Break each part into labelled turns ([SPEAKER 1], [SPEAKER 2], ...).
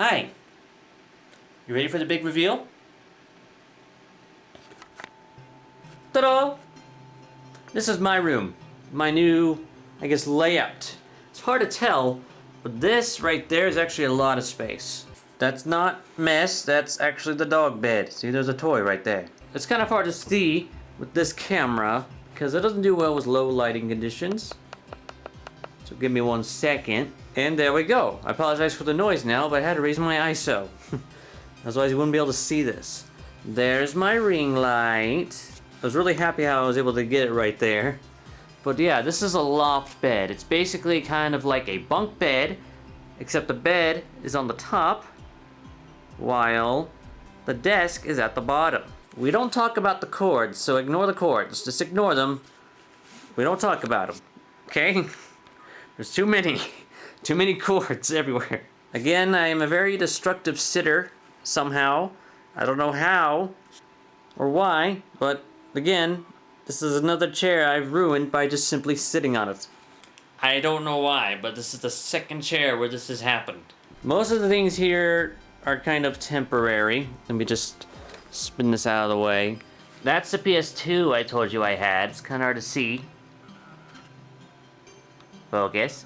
[SPEAKER 1] Hi. You ready for the big reveal? Ta-da! This is my room. My new, I guess, layout. It's hard to tell, but this right there is actually a lot of space. That's not mess, that's actually the dog bed. See, there's a toy right there. It's kind of hard to see with this camera because it doesn't do well with low lighting conditions. So give me 1 second. And there we go. I apologize for the noise now, but I had to raise my ISO. Otherwise you wouldn't be able to see this. There's my ring light. I was really happy how I was able to get it right there. But yeah, this is a loft bed. It's basically kind of like a bunk bed, except the bed is on the top, while the desk is at the bottom. We don't talk about the cords, so ignore the cords. Just ignore them. We don't talk about them. Okay? There's too many. Too many cords everywhere. Again, I am a very destructive sitter, somehow. I don't know how or why, but again, this is another chair I've ruined by just simply sitting on it. I don't know why, but this is the second chair where this has happened. Most of the things here are kind of temporary. Let me just spin this out of the way. That's the PS2 I told you I had. It's kind of hard to see. Focus.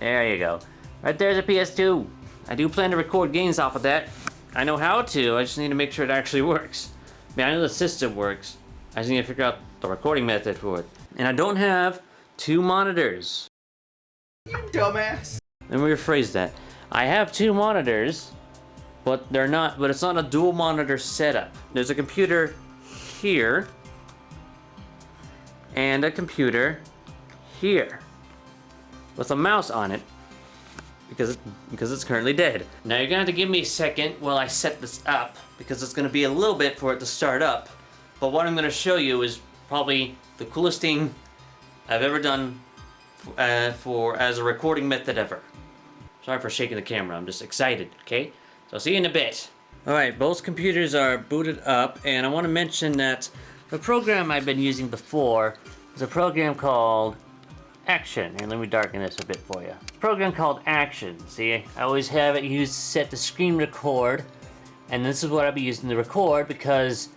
[SPEAKER 1] There you go. Right there's a PS2. I do plan to record games off of that. I know how to, I just need to make sure it actually works. I mean, I know the system works. I just need to figure out the recording method for it. And I don't have 2 monitors.
[SPEAKER 2] You dumbass.
[SPEAKER 1] Let me rephrase that. I have 2 monitors, but it's not a dual monitor setup. There's a computer here, and a computer here, with a mouse on it, because it's currently dead. Now you're gonna have to give me a second while I set this up, because it's gonna be a little bit for it to start up. But what I'm gonna show you is probably the coolest thing I've ever done as a recording method ever. Sorry for shaking the camera, I'm just excited, okay? So I'll see you in a bit. Alright, both computers are booted up, and I wanna mention that the program I've been using before is a program called Action. And let me darken this a bit for you. Program called Action. See, I always have it used set to screen record, and this is what I'll be using to record because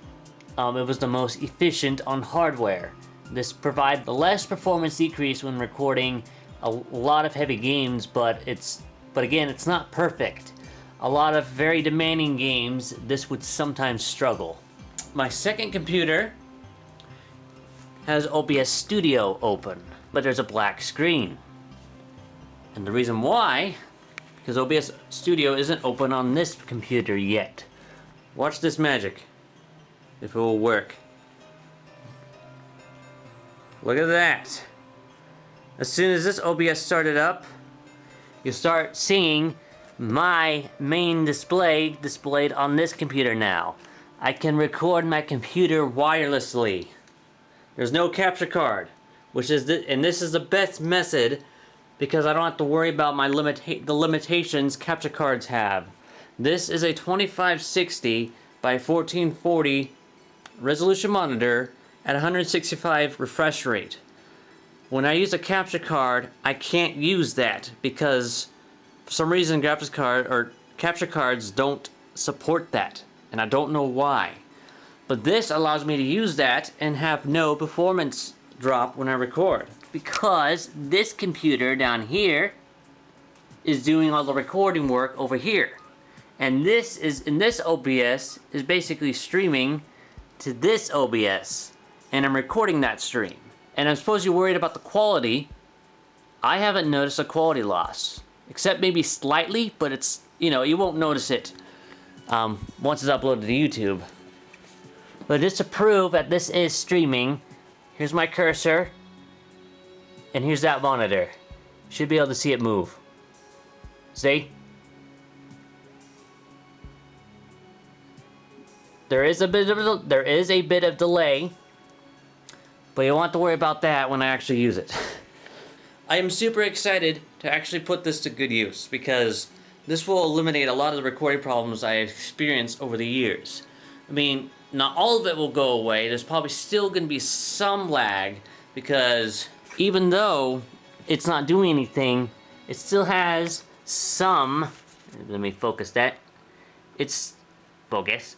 [SPEAKER 1] it was the most efficient on hardware. This provides the less performance decrease when recording a lot of heavy games, but again, it's not perfect. A lot of very demanding games, this would sometimes struggle. My second computer has OBS Studio open, but there's a black screen. And the reason why, because OBS Studio isn't open on this computer yet. Watch this magic, if it will work. Look at that. As soon as this OBS started up, you start seeing my main display displayed on this computer now. I can record my computer wirelessly. There's no capture card. And this is the best method because I don't have to worry about the limitations capture cards have. This is a 2560 by 1440 resolution monitor at 165 refresh rate. When I use a capture card, I can't use that because for some reason capture cards don't support that, and I don't know why. But this allows me to use that and have no performance drop when I record, because this computer down here is doing all the recording work over here, and this OBS is basically streaming to this OBS, and I'm recording that stream. And I'm supposed you're worried about the quality. I haven't noticed a quality loss, except maybe slightly, but it's, you won't notice it once it's uploaded to YouTube. But just to prove that this is streaming, here's my cursor, and here's that monitor. Should be able to see it move. See? There is a bit of delay, but you won't have to worry about that when I actually use it. I am super excited to actually put this to good use because this will eliminate a lot of the recording problems I have experienced over the years. I mean, not all of it will go away. There's probably still going to be some lag because even though it's not doing anything, it still has some Let me focus that. It's focus.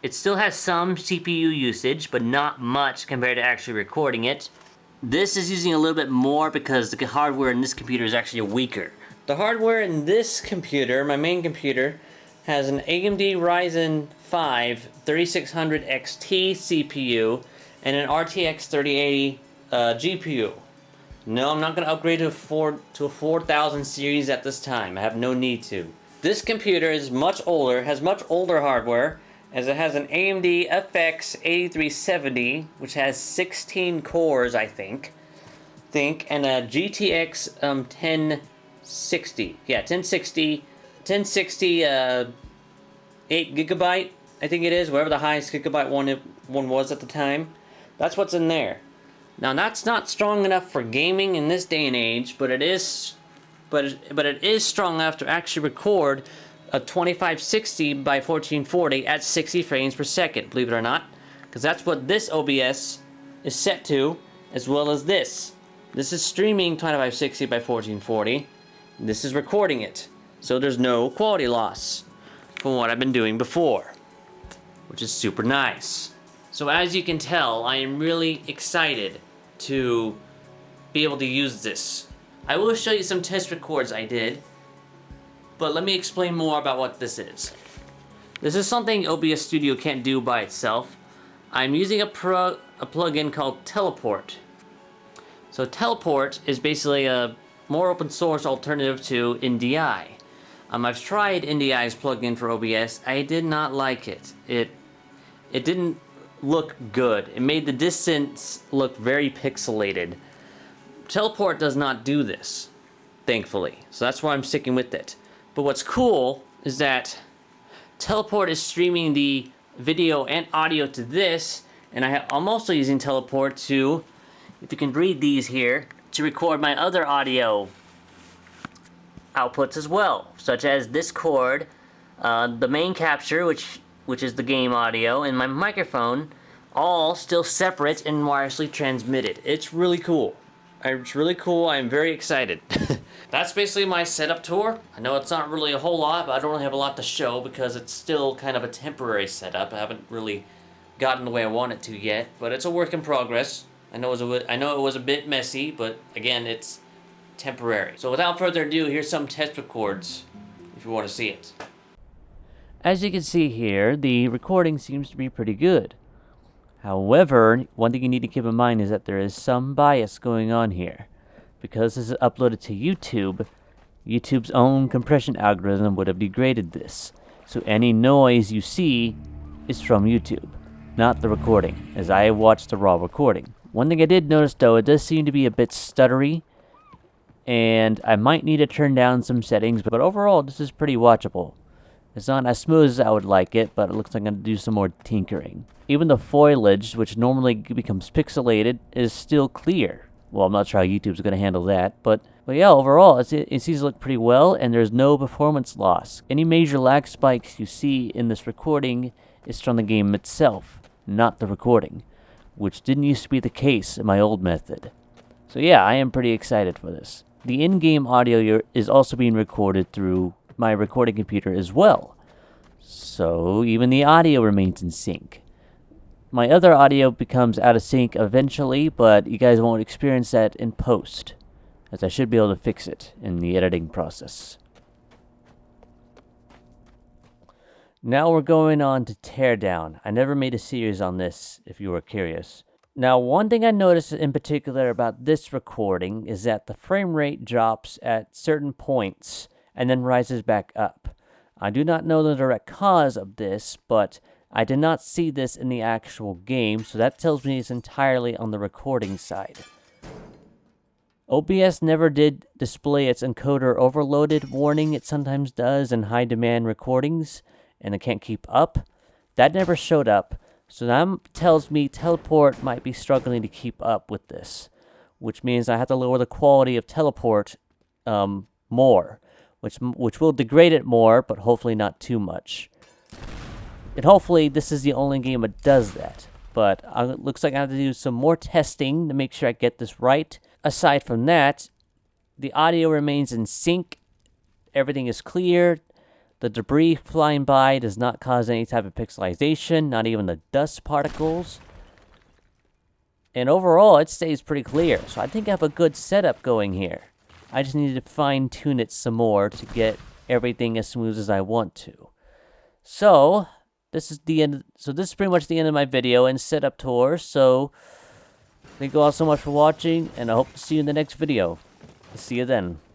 [SPEAKER 1] It still has some CPU usage, but not much compared to actually recording it. This is using a little bit more because the hardware in this computer is actually weaker. The hardware in this computer, my main computer, has an AMD Ryzen 5 3600 XT CPU and an RTX 3080 GPU. No, I'm not going to upgrade to a 4000 series at this time. I have no need to. This computer is much older, has much older hardware, as it has an AMD FX 8370, which has 16 cores, I think, and a GTX 1060. Yeah, 1060, 8 gigabyte, I think it is, whatever the highest gigabyte one was at the time. That's what's in there. Now that's not strong enough for gaming in this day and age, but it is strong enough to actually record a 2560 by 1440 at 60 frames per second, believe it or not, because that's what this OBS is set to, as well as this. This is streaming 2560 by 1440. This is recording it, so there's no quality loss from what I've been doing before, which is super nice. So as you can tell, I am really excited to be able to use this. I will show you some test records I did, but let me explain more about what this is. This is something OBS Studio can't do by itself. I'm using a plugin called Teleport. So Teleport is basically a more open source alternative to NDI. I've tried NDI's plugin for OBS. I did not like it. It didn't look good. It made the distance look very pixelated. Teleport does not do this, thankfully. So that's why I'm sticking with it. But what's cool is that Teleport is streaming the video and audio to this, and I'm also using Teleport to, if you can read these here, to record my other audio outputs as well, such as Discord, the main capture, which is the game audio, and my microphone, all still separate and wirelessly transmitted. It's really cool. It's really cool. I'm very excited. That's basically my setup tour. I know it's not really a whole lot, but I don't really have a lot to show because it's still kind of a temporary setup. I haven't really gotten the way I want it to yet, but it's a work in progress. I know it was a bit messy, but again, it's temporary. So without further ado, here's some test records if you want to see it. As you can see here, the recording seems to be pretty good. However, one thing you need to keep in mind is that there is some bias going on here. Because this is uploaded to YouTube, YouTube's own compression algorithm would have degraded this. So any noise you see is from YouTube, not the recording, as I watched the raw recording. One thing I did notice though, it does seem to be a bit stuttery, and I might need to turn down some settings, but overall this is pretty watchable. It's not as smooth as I would like it, but it looks like I'm going to do some more tinkering. Even the foliage, which normally becomes pixelated, is still clear. Well, I'm not sure how YouTube's going to handle that, but yeah, overall, it seems to look pretty well, and there's no performance loss. Any major lag spikes you see in this recording is from the game itself, not the recording, which didn't used to be the case in my old method. So yeah, I am pretty excited for this. The in-game audio is also being recorded through my recording computer as well, so even the audio remains in sync. My other audio becomes out of sync eventually, but you guys won't experience that in post, as I should be able to fix it in the editing process. Now we're going on to Teardown. I never made a series on this, if you were curious. Now, one thing I noticed in particular about this recording is that the frame rate drops at certain points and then rises back up. I do not know the direct cause of this, but I did not see this in the actual game, so that tells me it's entirely on the recording side. OBS never did display its encoder overloaded warning it sometimes does in high demand recordings, and it can't keep up. That never showed up, so that tells me Teleport might be struggling to keep up with this, which means I have to lower the quality of Teleport more, which will degrade it more, but hopefully not too much. And hopefully this is the only game that does that. But it looks like I have to do some more testing to make sure I get this right. Aside from that, the audio remains in sync. Everything is clear. The debris flying by does not cause any type of pixelization, not even the dust particles. And overall, it stays pretty clear. So I think I have a good setup going here. I just need to fine tune it some more to get everything as smooth as I want to. So this is the end. So this is pretty much the end of my video and setup tour. So thank you all so much for watching, and I hope to see you in the next video. See you then.